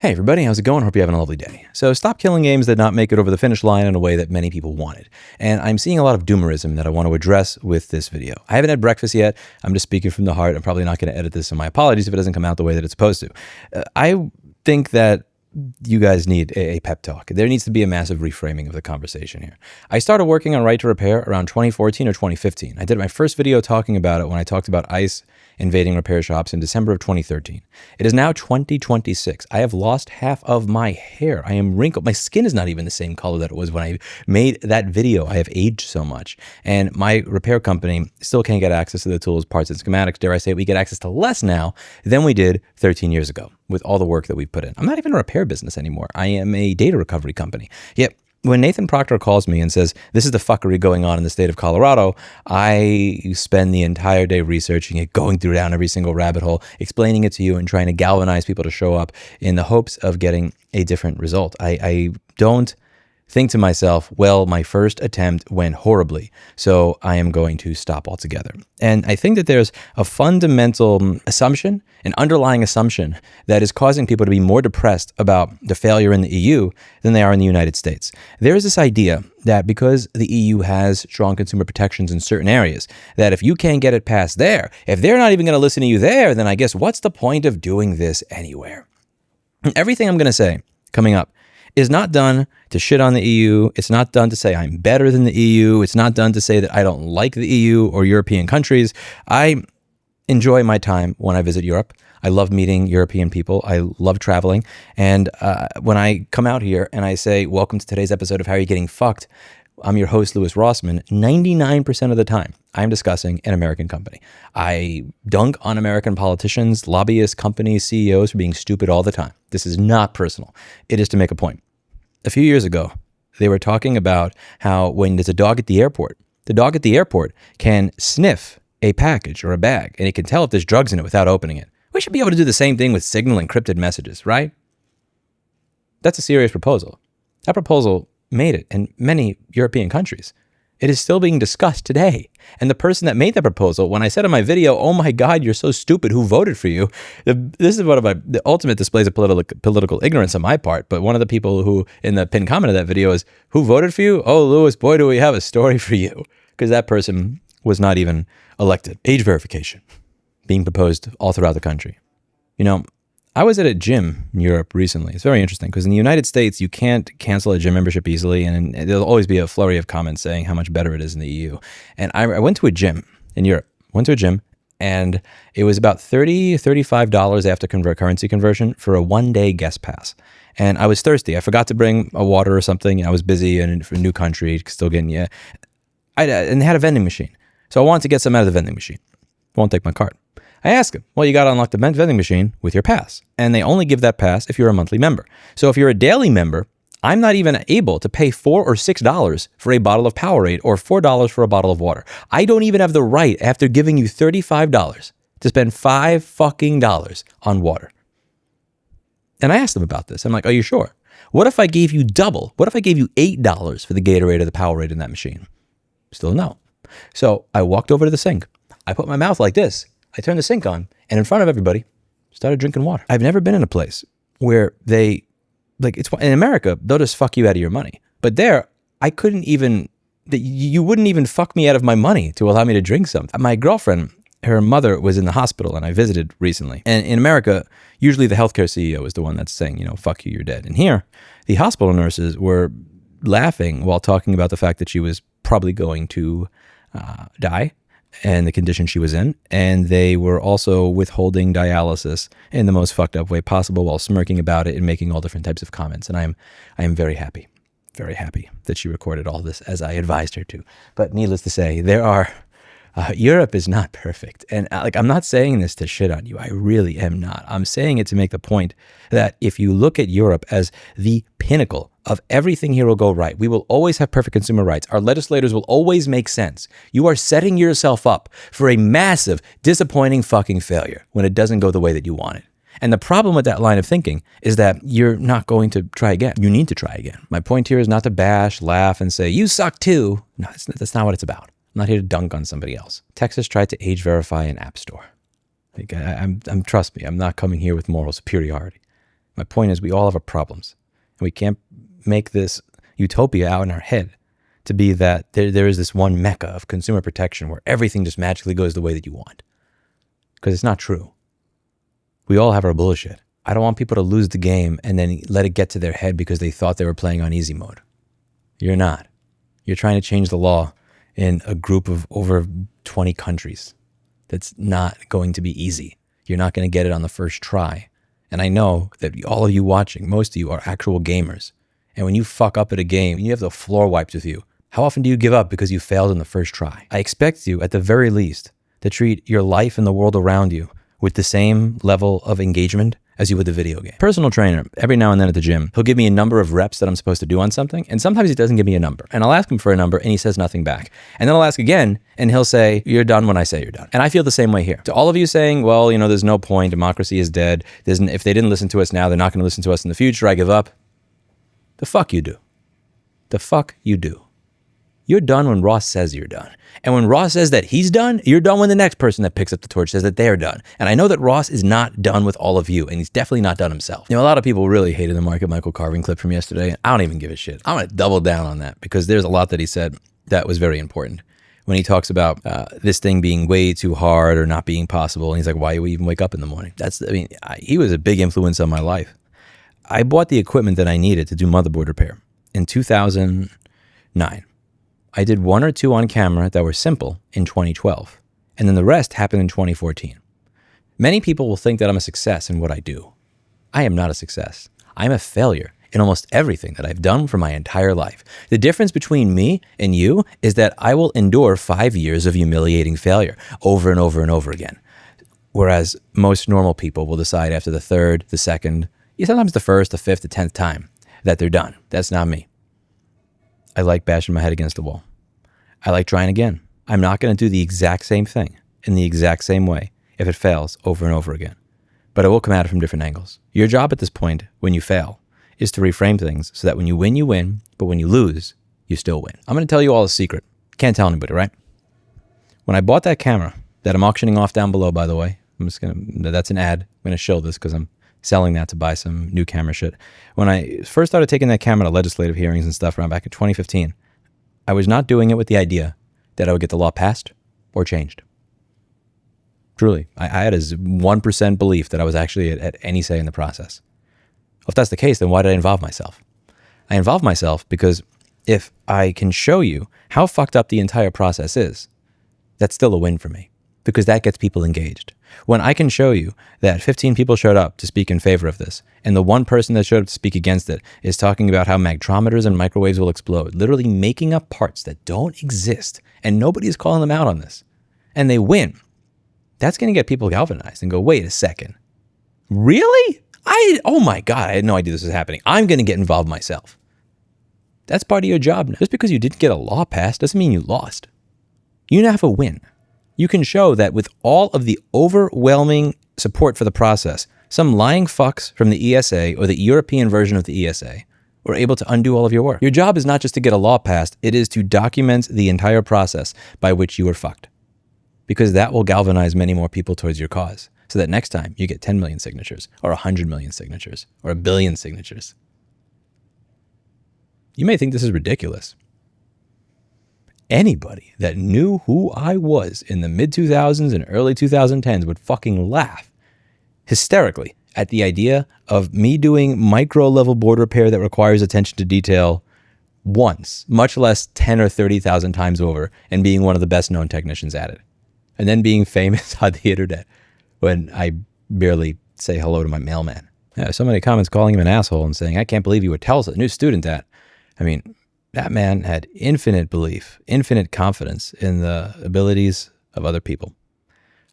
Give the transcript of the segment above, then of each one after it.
Hey everybody, how's it going? Hope you're having a lovely day. So StopKillingGames did not make it over the finish line in a way that many people wanted. And I'm seeing a lot of doomerism that I want to address with this video. I haven't had breakfast yet. I'm just speaking from the heart. I'm probably not going to edit this, and my apologies if it doesn't come out the way that it's supposed to. I think that you guys need a pep talk. There needs to be a massive reframing of the conversation here. I started working on Right to Repair around 2014 or 2015. I did my first video talking about it when I talked about ICE invading repair shops in December of 2013. It is now 2026. I have lost half of my hair. I am wrinkled. My skin is not even the same color that it was when I made that video. I have aged so much. And my repair company still can't get access to the tools, parts, and schematics. Dare I say we get access to less now than we did 13 years ago with all the work that we've put in. I'm not even a repair business anymore. I am a data recovery company. Yet, when Nathan Proctor calls me and says, this is the fuckery going on in the state of Colorado, I spend the entire day researching it, going through down every single rabbit hole, explaining it to you and trying to galvanize people to show up in the hopes of getting a different result. I don't think to myself, well, my first attempt went horribly, so I am going to stop altogether. And I think that there's a fundamental assumption, an underlying assumption that is causing people to be more depressed about the failure in the EU than they are in the United States. There is this idea that because the EU has strong consumer protections in certain areas, that if you can't get it past there, if they're not even going to listen to you there, then I guess what's the point of doing this anywhere? Everything I'm going to say coming up is not done to shit on the EU. It's not done to say I'm better than the EU. It's not done to say that I don't like the EU or European countries. I enjoy my time when I visit Europe. I love meeting European people. I love traveling. And when I come out here and I say, welcome to today's episode of How Are You Getting Fucked? I'm your host, Louis Rossman. 99% of the time, I'm discussing an American company. I dunk on American politicians, lobbyists, companies, CEOs for being stupid all the time. This is not personal. It is to make a point. A few years ago, they were talking about how when there's a dog at the airport can sniff a package or a bag, and it can tell if there's drugs in it without opening it. We should be able to do the same thing with Signal encrypted messages, right? That's a serious proposal. That proposal made it in many European countries. It is still being discussed today. And the person that made that proposal, when I said in my video, oh my God, you're so stupid, who voted for you? This is one of the ultimate displays of political ignorance on my part. But one of the people who in the pinned comment of that video is, who voted for you? Oh, Louis, boy, do we have a story for you. Because that person was not even elected. Age verification being proposed all throughout the country. You know, I was at a gym in Europe recently. It's very interesting because in the United States, you can't cancel a gym membership easily. And there'll always be a flurry of comments saying how much better it is in the EU. And I went to a gym in Europe, and it was about $30, $35 after currency conversion for a one-day guest pass. And I was thirsty. I forgot to bring a water or something. I was busy and for a new country, still getting, and they had a vending machine. So I wanted to get some out of the vending machine. Won't take my card. I asked him, well, you got to unlock the vending machine with your pass. And they only give that pass if you're a monthly member. So if you're a daily member, I'm not even able to pay $4 or $6 for a bottle of Powerade or $4 for a bottle of water. I don't even have the right, after giving you $35, to spend $5 fucking on water. And I asked them about this. I'm like, are you sure? What if I gave you double? What if I gave you $8 for the Gatorade or the Powerade in that machine? Still no. So I walked over to the sink. I put my mouth like this. I turned the sink on, and in front of everybody, started drinking water. I've never been in a place where they, it's in America, they'll just fuck you out of your money. But there, I couldn't even, you wouldn't even fuck me out of my money to allow me to drink something. My girlfriend, her mother was in the hospital, and I visited recently. And in America, usually the healthcare CEO is the one that's saying, fuck you, you're dead. And here, the hospital nurses were laughing while talking about the fact that she was probably going to die and the condition she was in. And they were also withholding dialysis in the most fucked up way possible while smirking about it and making all different types of comments. And I am very happy that she recorded all this as I advised her to. But needless to say, Europe is not perfect. And I'm not saying this to shit on you. I really am not. I'm saying it to make the point that if you look at Europe as the pinnacle of everything here will go right, we will always have perfect consumer rights. Our legislators will always make sense. You are setting yourself up for a massive, disappointing fucking failure when it doesn't go the way that you want it. And the problem with that line of thinking is that you're not going to try again. You need to try again. My point here is not to bash, laugh, and say, you suck too. No, that's not what it's about. I'm not here to dunk on somebody else. Texas tried to age verify an app store. Trust me, I'm not coming here with moral superiority. My point is we all have our problems. And we can't make this utopia out in our head to be that there is this one mecca of consumer protection where everything just magically goes the way that you want. Because it's not true. We all have our bullshit. I don't want people to lose the game and then let it get to their head because they thought they were playing on easy mode. You're not. You're trying to change the law in a group of over 20 countries. That's not going to be easy. You're not going to get it on the first try. And I know that all of you watching, most of you are actual gamers. And when you fuck up at a game, you have the floor wiped with you. How often do you give up because you failed in the first try? I expect you, at the very least, to treat your life and the world around you with the same level of engagement as you would the video game. Personal trainer, every now and then at the gym, he'll give me a number of reps that I'm supposed to do on something, and sometimes he doesn't give me a number. And I'll ask him for a number, and he says nothing back. And then I'll ask again, and he'll say, you're done when I say you're done. And I feel the same way here. To all of you saying, well, there's no point, democracy is dead, if they didn't listen to us now, they're not going to listen to us in the future, I give up. The fuck you do. The fuck you do. You're done when Ross says you're done. And when Ross says that he's done, you're done when the next person that picks up the torch says that they're done. And I know that Ross is not done with all of you, and he's definitely not done himself. A lot of people really hated the Market Michael Carving clip from yesterday, and I don't even give a shit. I'm going to double down on that because there's a lot that he said that was very important. When he talks about this thing being way too hard or not being possible, and he's like, why do we even wake up in the morning? He was a big influence on my life. I bought the equipment that I needed to do motherboard repair in 2009. I did one or two on camera that were simple in 2012, and then the rest happened in 2014. Many people will think that I'm a success in what I do. I am not a success. I'm a failure in almost everything that I've done for my entire life. The difference between me and you is that I will endure 5 years of humiliating failure over and over and over again. Whereas most normal people will decide after the third, the second, sometimes the first, the fifth, the 10th time that they're done. That's not me. I like bashing my head against the wall. I like trying again. I'm not going to do the exact same thing in the exact same way if it fails over and over again. But I will come at it from different angles. Your job at this point, when you fail, is to reframe things so that when you win, but when you lose, you still win. I'm going to tell you all a secret. Can't tell anybody, right? When I bought that camera that I'm auctioning off down below, by the way, that's an ad. I'm going to show this because I'm selling that to buy some new camera shit. When I first started taking that camera to legislative hearings and stuff around back in 2015, I was not doing it with the idea that I would get the law passed or changed. Truly, I had a 1% belief that I was actually at any say in the process. Well, if that's the case, then why did I involve myself? I involved myself because if I can show you how fucked up the entire process is, that's still a win for me because that gets people engaged. When I can show you that 15 people showed up to speak in favor of this, and the one person that showed up to speak against it is talking about how magnetometers and microwaves will explode, literally making up parts that don't exist, and nobody is calling them out on this, and they win, that's going to get people galvanized and go, wait a second. Really? Oh my God, I had no idea this was happening. I'm going to get involved myself. That's part of your job now. Just because you didn't get a law passed doesn't mean you lost. You now have a win. You can show that with all of the overwhelming support for the process, some lying fucks from the ESA or the European version of the ESA were able to undo all of your work. Your job is not just to get a law passed, it is to document the entire process by which you were fucked. Because that will galvanize many more people towards your cause. So that next time you get 10 million signatures or 100 million signatures or 1 billion signatures. You may think this is ridiculous. Anybody that knew who I was in the mid-2000s and early 2010s would fucking laugh hysterically at the idea of me doing micro-level board repair that requires attention to detail once, much less 10 or 30,000 times over, and being one of the best-known technicians at it. And then being famous on the internet when I barely say hello to my mailman. So many comments calling him an asshole and saying, I can't believe you would tell a new student that. I mean, that man had infinite belief, infinite confidence in the abilities of other people.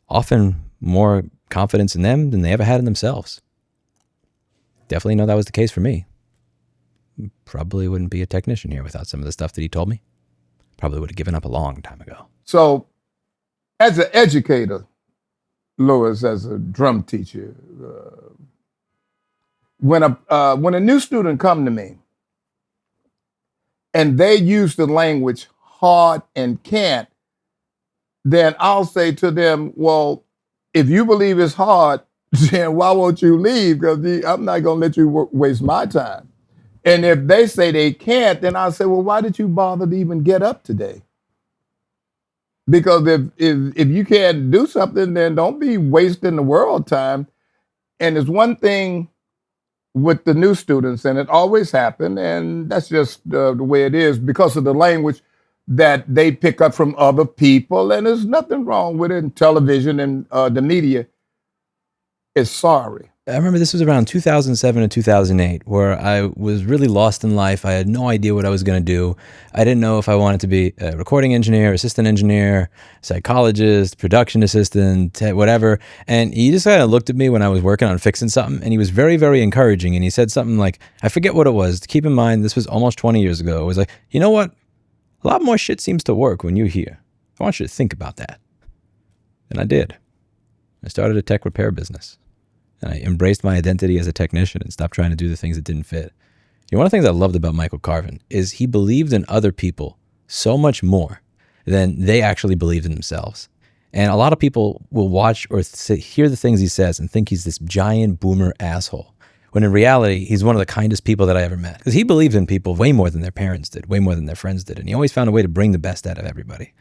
Often more confidence in them than they ever had in themselves. Definitely know that was the case for me. Probably wouldn't be a technician here without some of the stuff that he told me. Probably would have given up a long time ago. So, as an educator, Louis, as a drum teacher, when a new student come to me, and they use the language hard and can't, then I'll say to them, well, if you believe it's hard, then why won't you leave? Because I'm not going to let you waste my time. And if they say they can't, then I'll say, well, why did you bother to even get up today? Because if you can't do something, then don't be wasting the world time. And there's one thing with the new students, and it always happened, and that's just the way it is because of the language that they pick up from other people, and there's nothing wrong with it in television and the media is sorry. I remember this was around 2007 and 2008 where I was really lost in life. I had no idea what I was going to do. I didn't know if I wanted to be a recording engineer, assistant engineer, psychologist, production assistant, whatever. And he just kind of looked at me when I was working on fixing something, and he was very, very encouraging. And he said something like, I forget what it was. Keep in mind, this was almost 20 years ago. It was like, you know what? A lot more shit seems to work when you're here. I want you to think about that. And I did. I started a tech repair business. And I embraced my identity as a technician and stopped trying to do the things that didn't fit. One of the things I loved about Michael Carvin is he believed in other people so much more than they actually believed in themselves. And a lot of people will watch or hear the things he says and think he's this giant boomer asshole, when in reality, he's one of the kindest people that I ever met. Because he believed in people way more than their parents did, way more than their friends did. And he always found a way to bring the best out of everybody.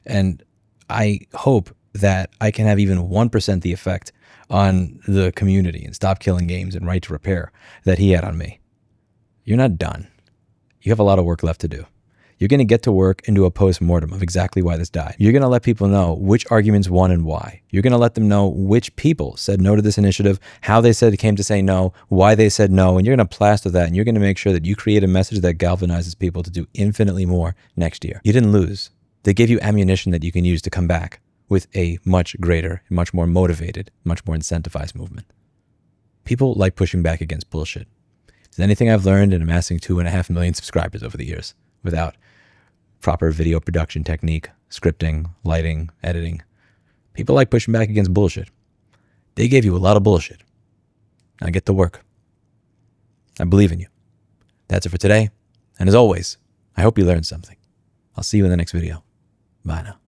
And I hope that I can have even 1% the effect on the community and Stop Killing Games and Right to Repair that he had on me. You're not done. You have a lot of work left to do. You're going to get to work and do a post-mortem of exactly why this died. You're going to let people know which arguments won and why. You're going to let them know which people said no to this initiative, how they said it came to say no, why they said no, and you're going to plaster that, and you're going to make sure that you create a message that galvanizes people to do infinitely more next year. You didn't lose. They gave you ammunition that you can use to come back with a much greater, much more motivated, much more incentivized movement. People like pushing back against bullshit. If there's anything I've learned in amassing 2.5 million subscribers over the years without proper video production technique, scripting, lighting, editing, people like pushing back against bullshit. They gave you a lot of bullshit. Now get to work. I believe in you. That's it for today. And as always, I hope you learned something. I'll see you in the next video. Bye now.